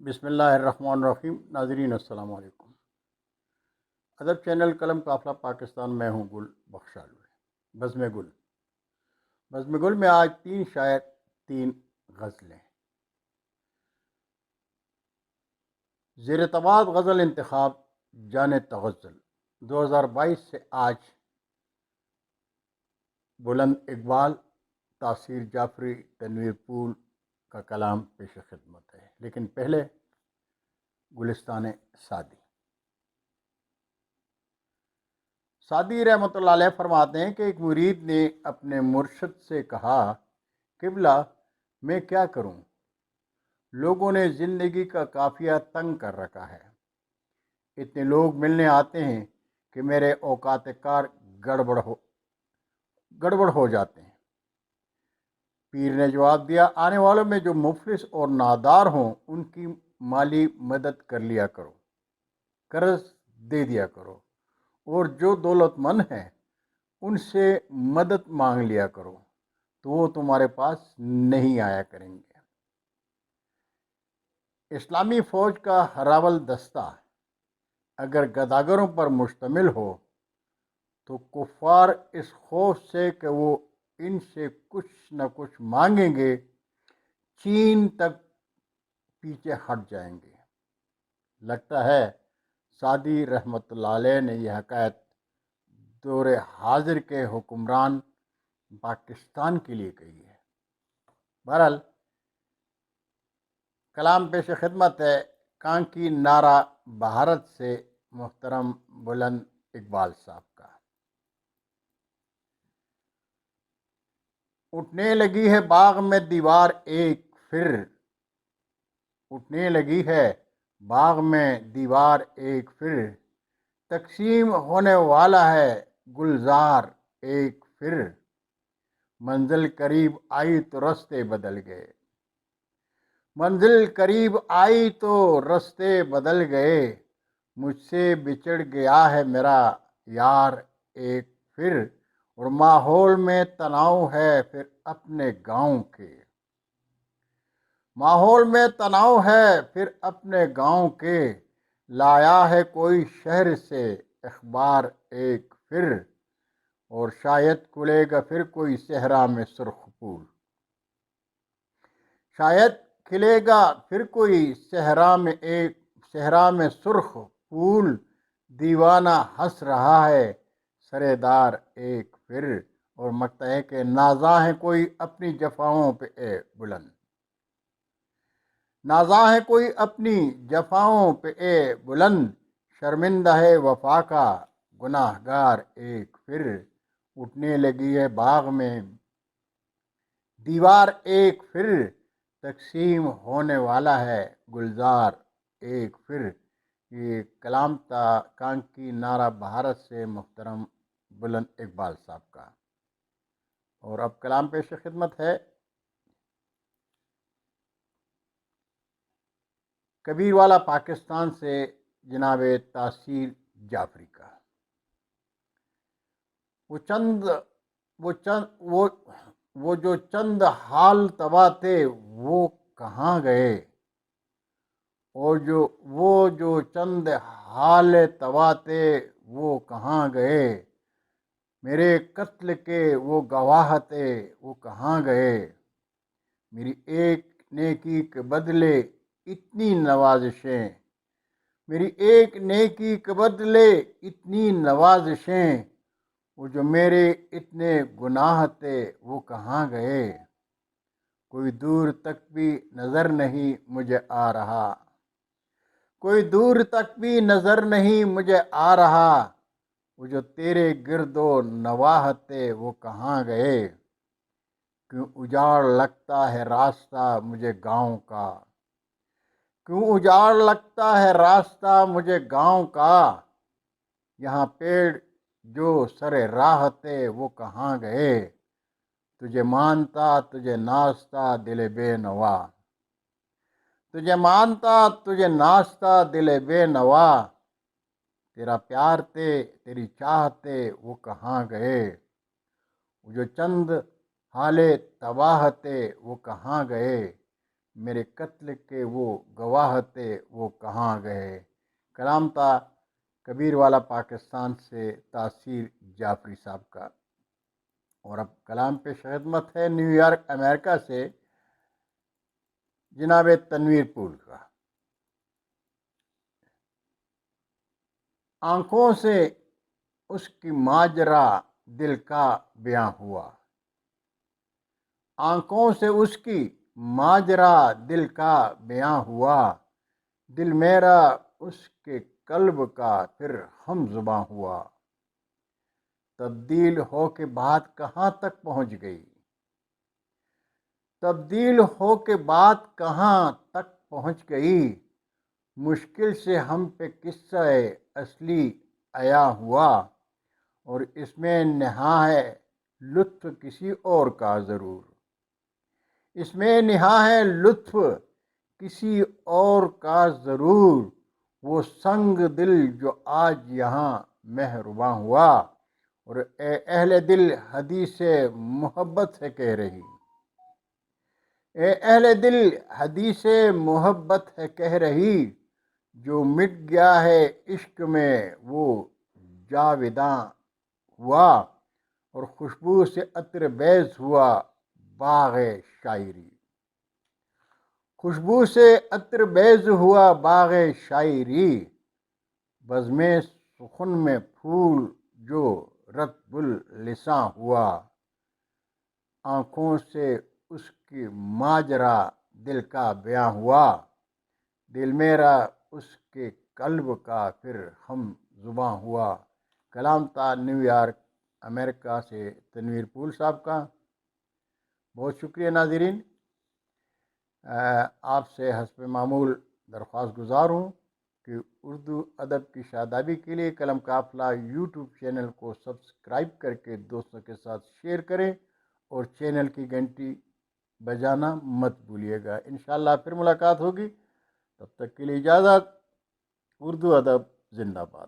بسم اللہ الرحمن الرحیم۔ ناظرین السلام علیکم۔ ادب چینل قلم قافلہ پاکستان میں ہوں گل بخشالوی بزم گل میں آج 3 شاعر 3 غزلیں۔ زیر طباعت غزل انتخاب جان تغزل 2022 سے آج بلند اقبال، تاثیر جعفری، تنویر پول کا کلام پیش خدمت ہے، لیکن پہلے گلستان سعدی رحمۃ اللہ علیہ فرماتے ہیں کہ ایک مرید نے اپنے مرشد سے کہا، قبلہ میں کیا کروں؟ لوگوں نے زندگی کا قافیہ تنگ کر رکھا ہے، اتنے لوگ ملنے آتے ہیں کہ میرے اوقات کار گڑبڑ ہو جاتے ہیں۔ پیر نے جواب دیا، آنے والوں میں جو مفلس اور نادار ہوں ان کی مالی مدد کر لیا کرو، قرض دے دیا کرو، اور جو دولت مند ہیں ان سے مدد مانگ لیا کرو تو وہ تمہارے پاس نہیں آیا کریں گے۔ اسلامی فوج کا ہراول دستہ اگر گداگروں پر مشتمل ہو تو کفار اس خوف سے کہ وہ ان سے کچھ نہ کچھ مانگیں گے چین تک پیچھے ہٹ جائیں گے۔ لگتا ہے سعدی رحمۃ اللہ علیہ نے یہ حکایت دور حاضر کے حکمران پاکستان کے لیے کہی ہے۔ بہرحال کلام پیش خدمت ہے کانکی نعرہ بھارت سے محترم بلند اقبال صاحب کا۔ اٹھنے لگی ہے باغ میں دیوار ایک پھر، اٹھنے لگی ہے باغ میں دیوار ایک پھر، تقسیم ہونے والا ہے گلزار ایک پھر، منزل قریب آئی تو رستے بدل گئے، منزل قریب آئی تو رستے بدل گئے، مجھ سے بچڑ گیا ہے میرا یار ایک پھر، اور ماحول میں تناؤ ہے پھر اپنے گاؤں کے، ماحول میں تناؤ ہے پھر اپنے گاؤں کے، لایا ہے کوئی شہر سے اخبار ایک پھر، اور شاید کھلے گا پھر کوئی صحرا میں سرخ پھول، شاید کھلے گا پھر کوئی صحرا میں سرخ پھول، دیوانہ ہنس رہا ہے سرے دار ایک پھر، اور مکتا ہے کہ نازاں ہے کوئی اپنی جفاؤں پہ اے بلند، نازاں ہے کوئی اپنی جفاؤں پہ اے بلند، شرمندہ ہے وفا کا گناہ گار ایک پھر، اٹھنے لگی ہے باغ میں دیوار ایک پھر، تقسیم ہونے والا ہے گلزار ایک پھر۔ یہ کلام تھا کانکی نعرہ بھارت سے محترم بلند اقبال صاحب کا۔ اور اب کلام پیش خدمت ہے کبیر والا پاکستان سے جناب تاثیر جعفری کا۔ وہ جو چند حال طبع تھے وہ کہاں گئے، اور وہ جو چند حال طبع تھے وہ کہاں گئے، میرے قتل کے وہ گواہ تھے وہ کہاں گئے، میری ایک نیکی کے بدلے اتنی نوازشیں، میری ایک نیکی کے بدلے اتنی نوازشیں، وہ جو میرے اتنے گناہ تھے وہ کہاں گئے، کوئی دور تک بھی نظر نہیں مجھے آ رہا، کوئی دور تک بھی نظر نہیں مجھے آ رہا، وہ جو تیرے گرد و نواح تھے وہ کہاں گئے، کیوں اجاڑ لگتا ہے راستہ مجھے گاؤں کا، کیوں اجاڑ لگتا ہے راستہ مجھے گاؤں کا، یہاں پیڑ جو سر راہ تھے وہ کہاں گئے، تجھے مانتا تجھے ناچتا دل بے نوا، تجھے مانتا تجھے ناچتا دل بے نوا، تیرا پیار تھے تیری چاہتے وہ کہاں گئے، وہ جو چند حال تباہ تھے وہ کہاں گئے، میرے قتل کے وہ گواہ تھے وہ کہاں گئے۔ کلام تھا کبیر والا پاکستان سے تاثیر جعفری صاحب کا۔ اور اب کلام پیش خدمت ہے نیو یارک امریکہ سے جناب تنویر پول کا۔ آنکھوں سے اس کی ماجرا دل کا بیاں ہوا، آنکھوں سے اس کی ماجرا دل کا بیاں ہوا، دل میرا اس کے قلب کا پھر ہم زباں ہوا، تبدیل ہو کے بات کہاں تک پہنچ گئی، تبدیل ہو کے بات کہاں تک پہنچ گئی، مشکل سے ہم پہ قصہ اصلی عیا ہوا، اور اس میں نہا ہے لطف کسی اور کا ضرور، اس میں نہا ہے لطف کسی اور کا ضرور، وہ سنگ دل جو آج یہاں مہرباں ہوا، اور اے اہل دل حدیث محبت سے کہہ رہی، اے اہل دل حدیث محبت ہے کہہ رہی، جو مٹ گیا ہے عشق میں وہ جاویداں ہوا، اور خوشبو سے عطر بیض ہوا باغ شاعری، خوشبو سے عطر بیض ہوا باغ شاعری، بزم سخن میں پھول جو رطب اللساں ہوا، آنکھوں سے اس کی ماجرا دل کا بیاں ہوا، دل میرا اس کے قلب کا پھر ہم زباں ہوا۔ کلام تھا نیو یارک امریکہ سے تنویر پول صاحب کا۔ بہت شکریہ ناظرین، آپ سے حسب معمول درخواست گزار ہوں کہ اردو ادب کی شادابی کے لیے قلم قافلہ یوٹیوب چینل کو سبسکرائب کر کے دوستوں کے ساتھ شیئر کریں، اور چینل کی گھنٹی بجانا مت بھولیے گا۔ انشاءاللہ پھر ملاقات ہوگی، تب تک کے لیے اجازت۔ اردو ادب زندہ باد۔